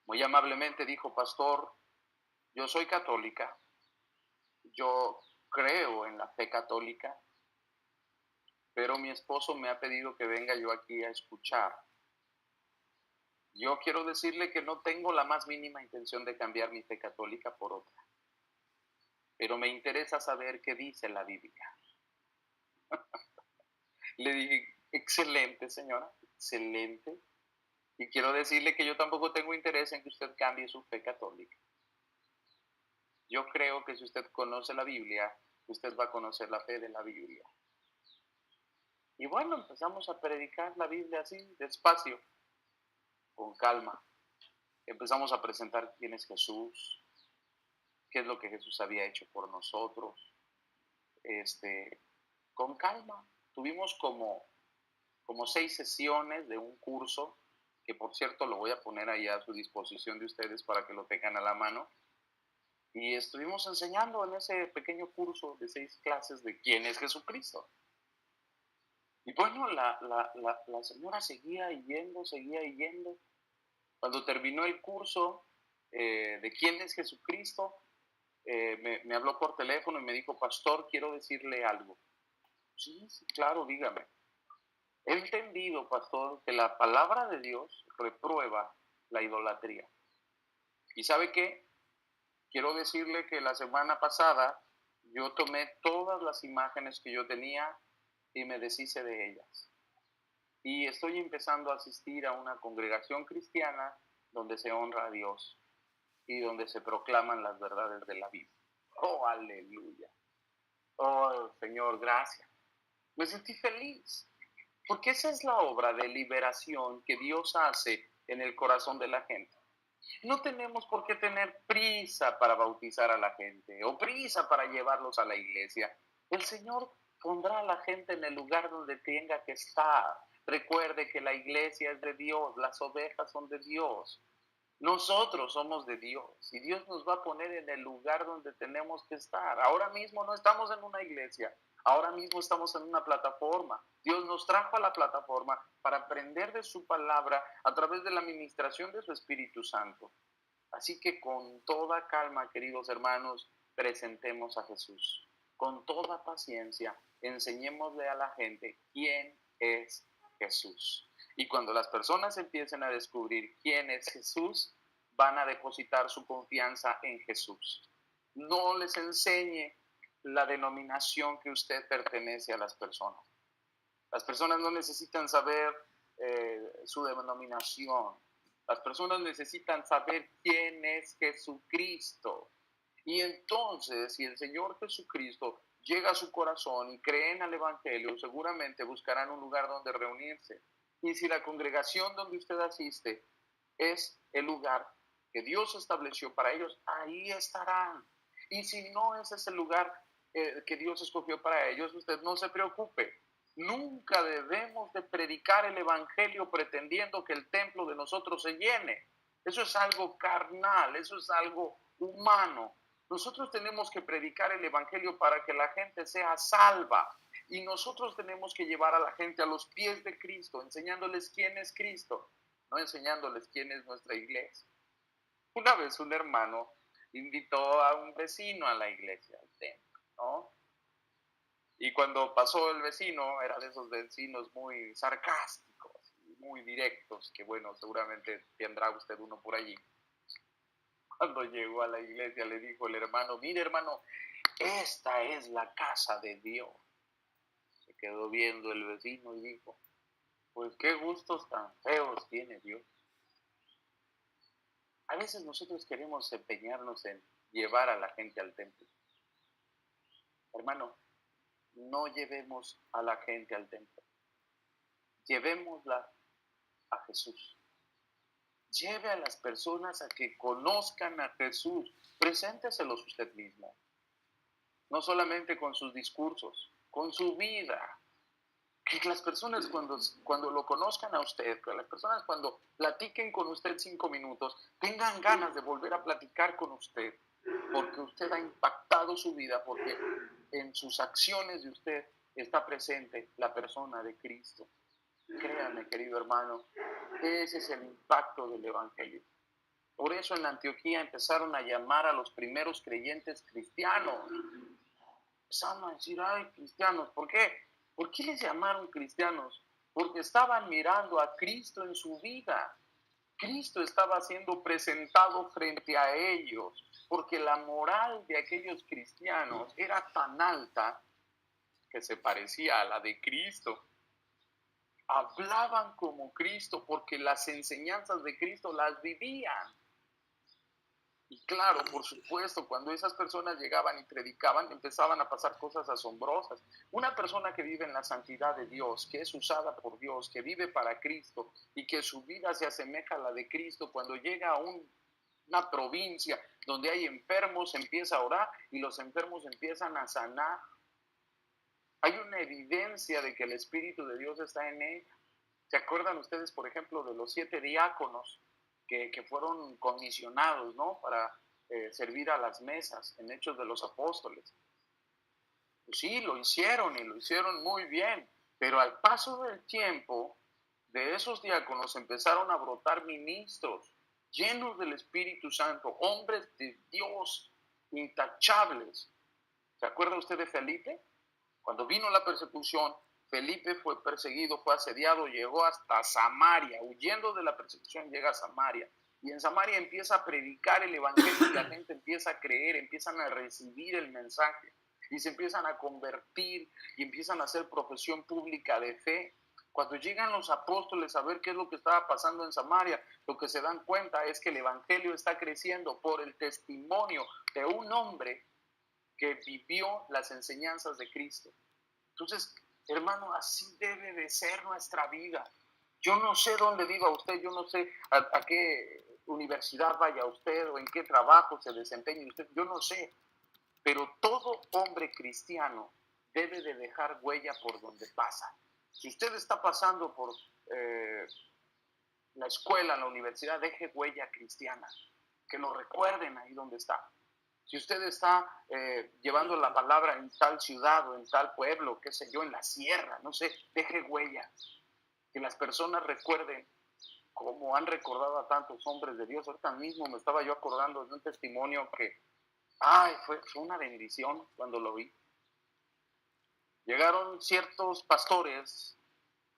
Muy amablemente dijo, pastor, yo soy católica, yo creo en la fe católica, pero mi esposo me ha pedido que venga yo aquí a escuchar. Yo quiero decirle que no tengo la más mínima intención de cambiar mi fe católica por otra, pero me interesa saber qué dice la Biblia. Le dije, excelente señora, excelente. Y quiero decirle que yo tampoco tengo interés en que usted cambie su fe católica. Yo creo que si usted conoce la Biblia, usted va a conocer la fe de la Biblia. Y bueno, empezamos a predicar la Biblia así, despacio, con calma. Empezamos a presentar quién es Jesús. qué es lo que Jesús había hecho por nosotros, con calma. Tuvimos como 6 sesiones de un curso, que por cierto lo voy a poner ahí a su disposición de ustedes para que lo tengan a la mano. Y estuvimos enseñando en ese pequeño curso de 6 clases de quién es Jesucristo. Y bueno, la señora seguía yendo. Cuando terminó el curso de quién es Jesucristo, me habló por teléfono y me dijo: pastor, quiero decirle algo. Sí, sí, claro, dígame. He entendido, pastor, que la palabra de Dios reprueba la idolatría. ¿Y sabe qué? Quiero decirle que la semana pasada yo tomé todas las imágenes que yo tenía y me deshice de ellas. Y estoy empezando a asistir a una congregación cristiana donde se honra a Dios y donde se proclaman las verdades de la Biblia. Oh, aleluya. Oh, Señor, gracias. Me sentí feliz, porque esa es la obra de liberación que Dios hace en el corazón de la gente. No tenemos por qué tener prisa para bautizar a la gente o prisa para llevarlos a la iglesia. El Señor pondrá a la gente en el lugar donde tenga que estar. Recuerde que la iglesia es de Dios, las ovejas son de Dios. Nosotros somos de Dios y Dios nos va a poner en el lugar donde tenemos que estar. Ahora mismo no estamos en una iglesia, ahora mismo estamos en una plataforma. Dios nos trajo a la plataforma para aprender de su palabra a través de la administración de su Espíritu Santo. Así que con toda calma, queridos hermanos, presentemos a Jesús. Con toda paciencia, enseñémosle a la gente quién es Jesús. Y cuando las personas empiecen a descubrir quién es Jesús, van a depositar su confianza en Jesús. No les enseñe la denominación que usted pertenece a las personas. Las personas no necesitan saber su denominación. Las personas necesitan saber quién es Jesucristo. Y entonces, si el Señor Jesucristo llega a su corazón y creen al Evangelio, seguramente buscarán un lugar donde reunirse. Y si la congregación donde usted asiste es el lugar que Dios estableció para ellos, ahí estarán. Y si no es ese lugar que Dios escogió para ellos, usted no se preocupe. Nunca debemos de predicar el Evangelio pretendiendo que el templo de nosotros se llene. Eso es algo carnal, eso es algo humano. Nosotros tenemos que predicar el Evangelio para que la gente sea salva. Y nosotros tenemos que llevar a la gente a los pies de Cristo, enseñándoles quién es Cristo, no enseñándoles quién es nuestra iglesia. Una vez un hermano invitó a un vecino a la iglesia, al templo, ¿no? Y cuando pasó el vecino, era de esos vecinos muy sarcásticos, muy directos, que bueno, seguramente tendrá usted uno por allí. Cuando llegó a la iglesia le dijo el hermano: mire hermano, esta es la casa de Dios. Se quedó viendo el vecino y dijo: pues qué gustos tan feos tiene Dios. A veces nosotros queremos empeñarnos en llevar a la gente al templo. Hermano, no llevemos a la gente al templo. Llevémosla a Jesús. Lleve a las personas a que conozcan a Jesús. Presénteselos usted mismo. No solamente con sus discursos, con su vida. Que las personas cuando lo conozcan a usted, que las personas cuando platiquen con usted 5 minutos, tengan ganas de volver a platicar con usted, porque usted ha impactado su vida, porque en sus acciones de usted está presente la persona de Cristo. Créame, querido hermano, ese es el impacto del Evangelio. Por eso en Antioquía empezaron a llamar a los primeros creyentes cristianos. Empezaron a decir: ay, cristianos, ¿por qué? ¿Por qué les llamaron cristianos? Porque estaban mirando a Cristo en su vida. Cristo estaba siendo presentado frente a ellos, porque la moral de aquellos cristianos era tan alta que se parecía a la de Cristo. Hablaban como Cristo porque las enseñanzas de Cristo las vivían. Y claro, por supuesto, cuando esas personas llegaban y predicaban, empezaban a pasar cosas asombrosas. Una persona que vive en la santidad de Dios, que es usada por Dios, que vive para Cristo y que su vida se asemeja a la de Cristo, cuando llega a un una provincia donde hay enfermos, empieza a orar y los enfermos empiezan a sanar. Hay una evidencia de que el Espíritu de Dios está en ella. ¿Se acuerdan ustedes, por ejemplo, de los 7 diáconos que fueron comisionados, ¿no?, para servir a las mesas en Hechos de los Apóstoles? Pues sí, lo hicieron y lo hicieron muy bien, pero al paso del tiempo, de esos diáconos empezaron a brotar ministros llenos del Espíritu Santo, hombres de Dios intachables. ¿Se acuerda usted de Felipe? Cuando vino la persecución, Felipe fue perseguido, fue asediado, llegó hasta Samaria, huyendo de la persecución llega a Samaria. Y en Samaria empieza a predicar el evangelio y la gente empieza a creer, empiezan a recibir el mensaje y se empiezan a convertir y empiezan a hacer profesión pública de fe. Cuando llegan los apóstoles a ver qué es lo que estaba pasando en Samaria, lo que se dan cuenta es que el evangelio está creciendo por el testimonio de un hombre que vivió las enseñanzas de Cristo. Entonces, hermano, así debe de ser nuestra vida. Yo no sé dónde viva usted, yo no sé a qué universidad vaya usted o en qué trabajo se desempeñe usted, yo no sé. Pero todo hombre cristiano debe de dejar huella por donde pasa. Si usted está pasando por la escuela, la universidad, deje huella cristiana. Que lo recuerden ahí donde está. Si usted está llevando la palabra en tal ciudad o en tal pueblo, qué sé yo, en la sierra, no sé, deje huella. Que las personas recuerden como han recordado a tantos hombres de Dios. Ahorita mismo me estaba yo acordando de un testimonio que, fue una bendición cuando lo vi. Llegaron ciertos pastores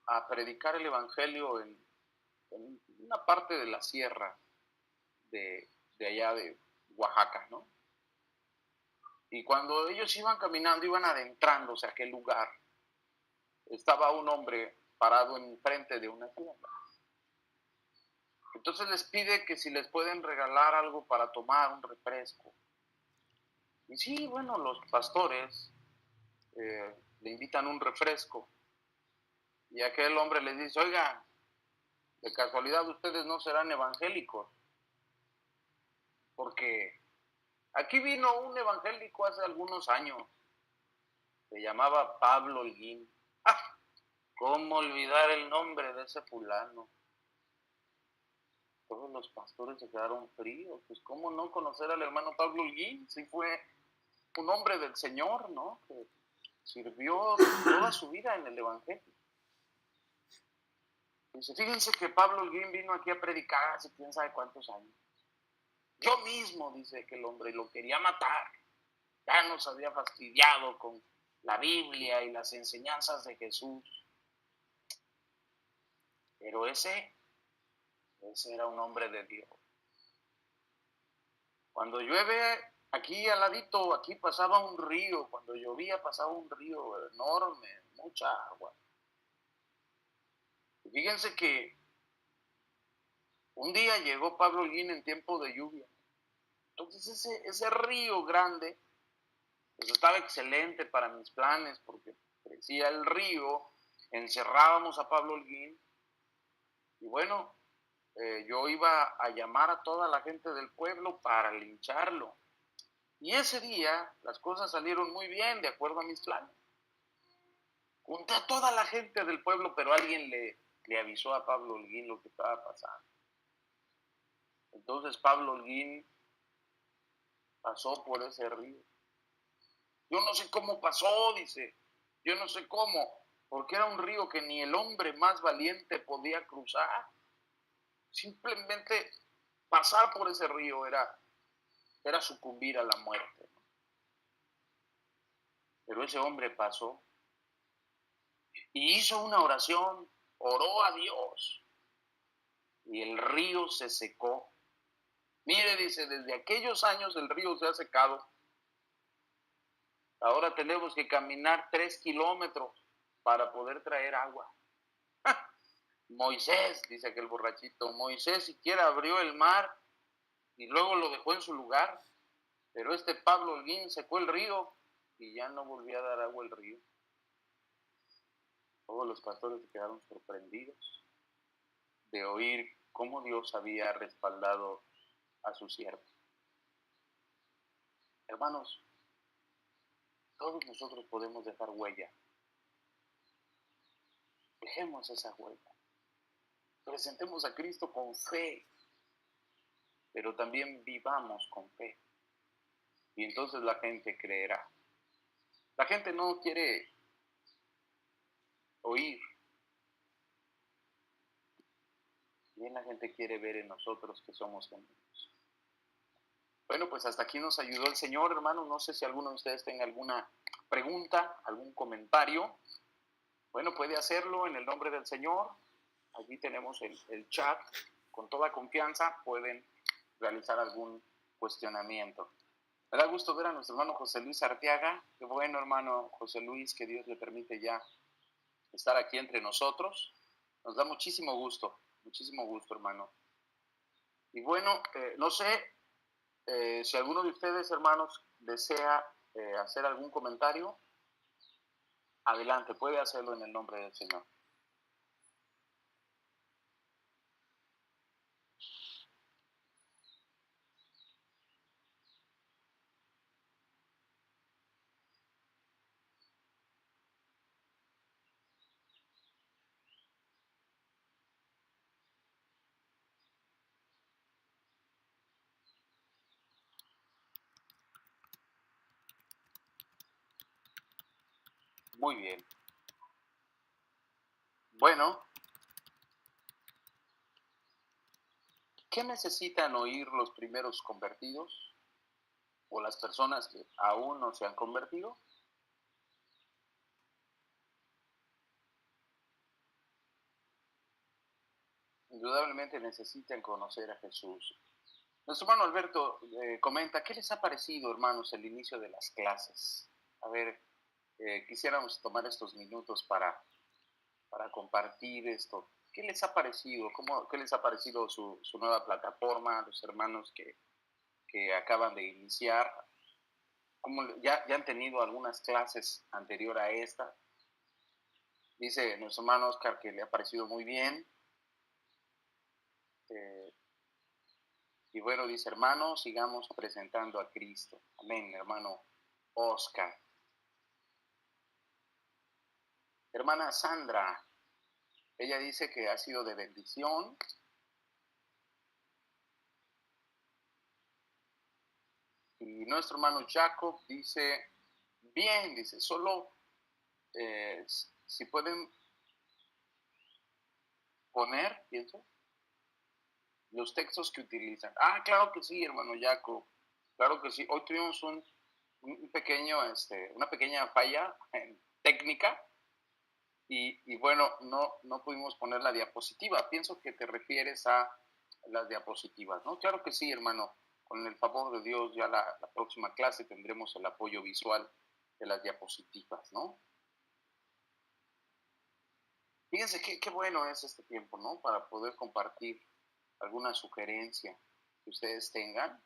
a predicar el evangelio en una parte de la sierra de allá de Oaxaca, ¿no? Y cuando ellos iban caminando, iban adentrándose a aquel lugar, estaba un hombre parado enfrente de una tienda. Entonces les pide que si les pueden regalar algo para tomar, un refresco. Y sí, bueno, los pastores le invitan un refresco. Y aquel hombre les dice, oigan, de casualidad ustedes no serán evangélicos, porque aquí vino un evangélico hace algunos años, se llamaba Pablo Holguín. ¿Cómo olvidar el nombre de ese fulano? Todos los pastores se quedaron fríos. Pues cómo no conocer al hermano Pablo Holguín, si fue un hombre del Señor, ¿no?, que sirvió toda su vida en el evangelio. Dice, fíjense que Pablo Holguín vino aquí a predicar hace quién sabe cuántos años. Yo mismo, dice que el hombre, lo quería matar. Ya nos había fastidiado con la Biblia y las enseñanzas de Jesús. Pero ese era un hombre de Dios. Cuando llueve, aquí al ladito, aquí pasaba un río. Cuando llovía pasaba un río enorme, mucha agua. Y fíjense que un día llegó Pablo Holguín en tiempo de lluvia. Entonces ese río grande, pues estaba excelente para mis planes, porque crecía el río, encerrábamos a Pablo Holguín, y bueno, yo iba a llamar a toda la gente del pueblo para lincharlo. Y ese día las cosas salieron muy bien, de acuerdo a mis planes. Junté a toda la gente del pueblo, pero alguien le avisó a Pablo Holguín lo que estaba pasando. Entonces Pablo Holguín pasó por ese río. Yo no sé cómo pasó, dice. Yo no sé cómo, porque era un río que ni el hombre más valiente podía cruzar. Simplemente pasar por ese río era sucumbir a la muerte, ¿no? Pero ese hombre pasó y hizo una oración, oró a Dios y el río se secó. Mire, dice, desde aquellos años el río se ha secado. Ahora tenemos que caminar 3 kilómetros para poder traer agua. Moisés, dice aquel borrachito, Moisés siquiera abrió el mar y luego lo dejó en su lugar, pero este Pablo Holguín secó el río y ya no volvió a dar agua al río. Todos los pastores se quedaron sorprendidos de oír cómo Dios había respaldado a su siervo. Hermanos, todos nosotros podemos dejar huella. Dejemos esa huella. Presentemos a Cristo con fe, pero también vivamos con fe. Y entonces la gente creerá. La gente no quiere oír. Bien, la gente quiere ver en nosotros que somos genuinos. Bueno, pues hasta aquí nos ayudó el Señor, hermanos. No sé si alguno de ustedes tenga alguna pregunta, algún comentario. Bueno, puede hacerlo en el nombre del Señor. Aquí tenemos el chat. Con toda confianza pueden realizar algún cuestionamiento. Me da gusto ver a nuestro hermano José Luis Arteaga. Qué bueno, hermano José Luis, que Dios le permite ya estar aquí entre nosotros. Nos da muchísimo gusto, hermano. Y bueno, no sé si alguno de ustedes, hermanos, desea hacer algún comentario. Adelante, puede hacerlo en el nombre del Señor. Muy bien. Bueno, ¿qué necesitan oír los primeros convertidos o las personas que aún no se han convertido? Indudablemente necesitan conocer a Jesús. Nuestro hermano Alberto comenta, ¿qué les ha parecido, hermanos, el inicio de las clases? A ver, quisiéramos tomar estos minutos para compartir esto. ¿Qué les ha parecido? ¿Qué les ha parecido su nueva plataforma, los hermanos que acaban de iniciar? ¿Ya han tenido algunas clases anterior a esta? Dice nuestro hermano Oscar que le ha parecido muy bien. Y bueno, dice, hermano, sigamos presentando a Cristo. Amén, hermano Oscar. Hermana Sandra, ella dice que ha sido de bendición. Y nuestro hermano Jacob dice, bien, dice, solo si pueden poner, pienso, los textos que utilizan. Ah, claro que sí, hermano Jacob, claro que sí. Hoy tuvimos un pequeño, una pequeña falla técnica y bueno, no pudimos poner la diapositiva. Pienso que te refieres a las diapositivas, ¿no? Claro que sí, hermano. Con el favor de Dios, ya la próxima clase tendremos el apoyo visual de las diapositivas, ¿no? Fíjense qué bueno es este tiempo, ¿no? Para poder compartir alguna sugerencia que ustedes tengan,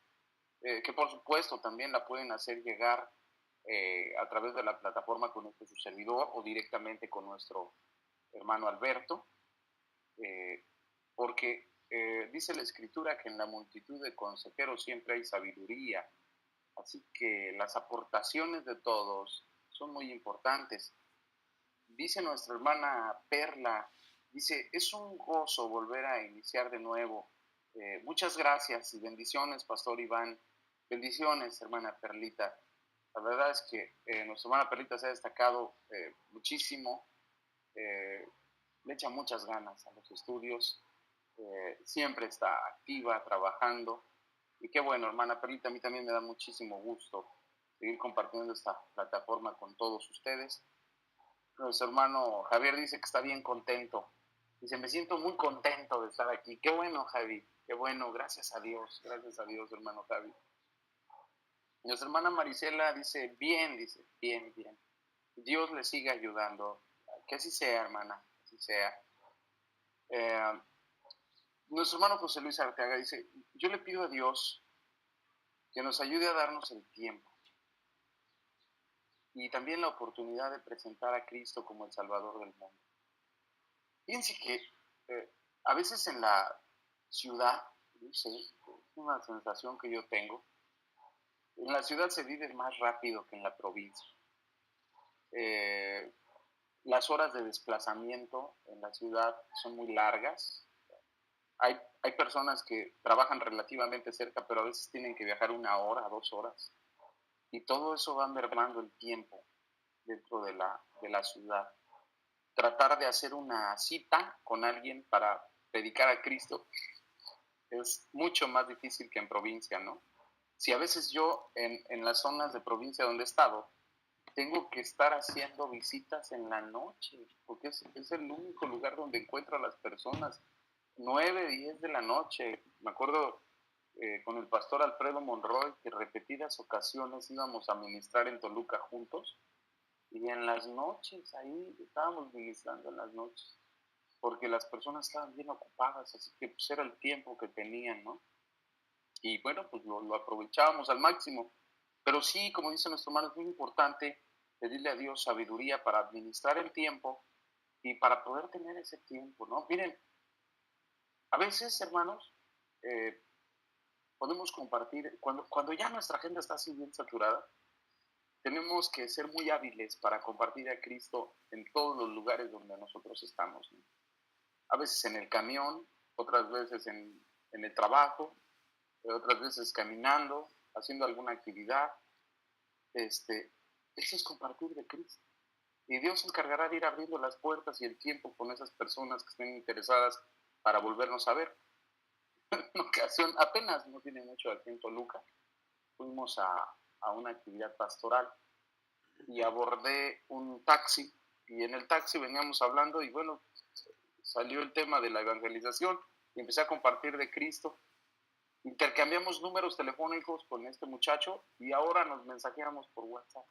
que por supuesto también la pueden hacer llegar a través de la plataforma con nuestro servidor o directamente con nuestro hermano Alberto, porque dice la Escritura que en la multitud de consejeros siempre hay sabiduría, así que las aportaciones de todos son muy importantes. Dice nuestra hermana Perla, dice, es un gozo volver a iniciar de nuevo. Muchas gracias y bendiciones, Pastor Iván. Bendiciones, hermana Perlita. La verdad es que nuestra hermana Perlita se ha destacado muchísimo. Le echa muchas ganas a los estudios. Siempre está activa, trabajando. Y qué bueno, hermana Perlita, a mí también me da muchísimo gusto seguir compartiendo esta plataforma con todos ustedes. Nuestro hermano Javier dice que está bien contento. Dice, me siento muy contento de estar aquí. Qué bueno, Javi. Qué bueno. Gracias a Dios, hermano Javi. Nuestra hermana Marisela dice, bien, bien, bien. Dios le siga ayudando. Que así sea, hermana, que así sea. Nuestro hermano José Luis Arteaga dice, yo le pido a Dios que nos ayude a darnos el tiempo y también la oportunidad de presentar a Cristo como el Salvador del mundo. Fíjense que a veces en la ciudad, no sé, una sensación que yo tengo. En la ciudad se vive más rápido que en la provincia. Las horas de desplazamiento en la ciudad son muy largas. Hay personas que trabajan relativamente cerca, pero a veces tienen que viajar 1 hora, 2 horas. Y todo eso va mermando el tiempo dentro de la ciudad. Tratar de hacer una cita con alguien para predicar a Cristo es mucho más difícil que en provincia, ¿no? Si a veces yo en las zonas de provincia donde he estado, tengo que estar haciendo visitas en la noche, porque es el único lugar donde encuentro a las personas, 9, 10 de la noche. Me acuerdo con el pastor Alfredo Monroy que repetidas ocasiones íbamos a ministrar en Toluca juntos, y en las noches, ahí estábamos ministrando en las noches, porque las personas estaban bien ocupadas, así que pues era el tiempo que tenían, ¿no? Y bueno, pues lo aprovechábamos al máximo. Pero sí, como dice nuestro hermano, es muy importante pedirle a Dios sabiduría para administrar el tiempo y para poder tener ese tiempo, ¿no? Miren, a veces, hermanos, eh, podemos compartir, cuando ya nuestra agenda está así bien saturada, tenemos que ser muy hábiles para compartir a Cristo en todos los lugares donde nosotros estamos, ¿no? A veces en el camión, otras veces en el trabajo, otras veces caminando, haciendo alguna actividad. Eso es compartir de Cristo. Y Dios se encargará de ir abriendo las puertas y el tiempo con esas personas que estén interesadas para volvernos a ver. En ocasión, apenas no tiene mucho aquí en Toluca, fuimos a una actividad pastoral y abordé un taxi, y en el taxi veníamos hablando y bueno, salió el tema de la evangelización y empecé a compartir de Cristo. Intercambiamos números telefónicos con este muchacho y ahora nos mensajeamos por WhatsApp.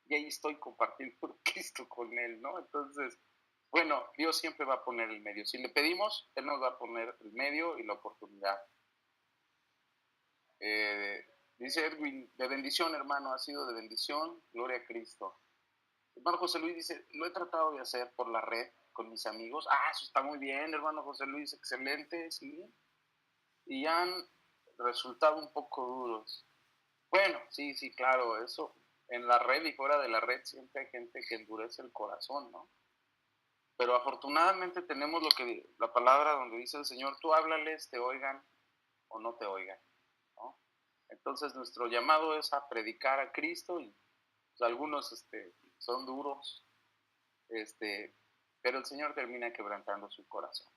Y ahí estoy compartiendo Cristo con él, ¿no? Entonces, bueno, Dios siempre va a poner el medio. Si le pedimos, Él nos va a poner el medio y la oportunidad. Eh, Dice Edwin, de bendición, hermano, ha sido de bendición, gloria a Cristo. Hermano José Luis dice, lo he tratado de hacer por la red con mis amigos. Ah, eso está muy bien, hermano José Luis, excelente, sí. Y han resultado un poco duros. Bueno, sí, sí, claro, eso en la red y fuera de la red siempre hay gente que endurece el corazón, ¿no? Pero afortunadamente tenemos lo que la palabra donde dice el Señor, tú háblales, te oigan o no te oigan, ¿no? Entonces nuestro llamado es a predicar a Cristo y pues, algunos son duros, pero el Señor termina quebrantando su corazón.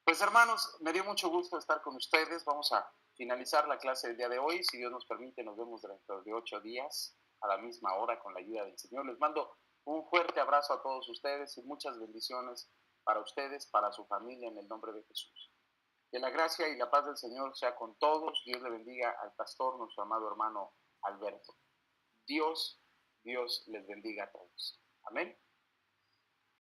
Pues hermanos, me dio mucho gusto estar con ustedes. Vamos a finalizar la clase del día de hoy. Si Dios nos permite, nos vemos dentro de 8 días a la misma hora con la ayuda del Señor. Les mando un fuerte abrazo a todos ustedes y muchas bendiciones para ustedes, para su familia, en el nombre de Jesús. Que la gracia y la paz del Señor sea con todos. Dios le bendiga al pastor, nuestro amado hermano Alberto. Dios les bendiga a todos. Amén.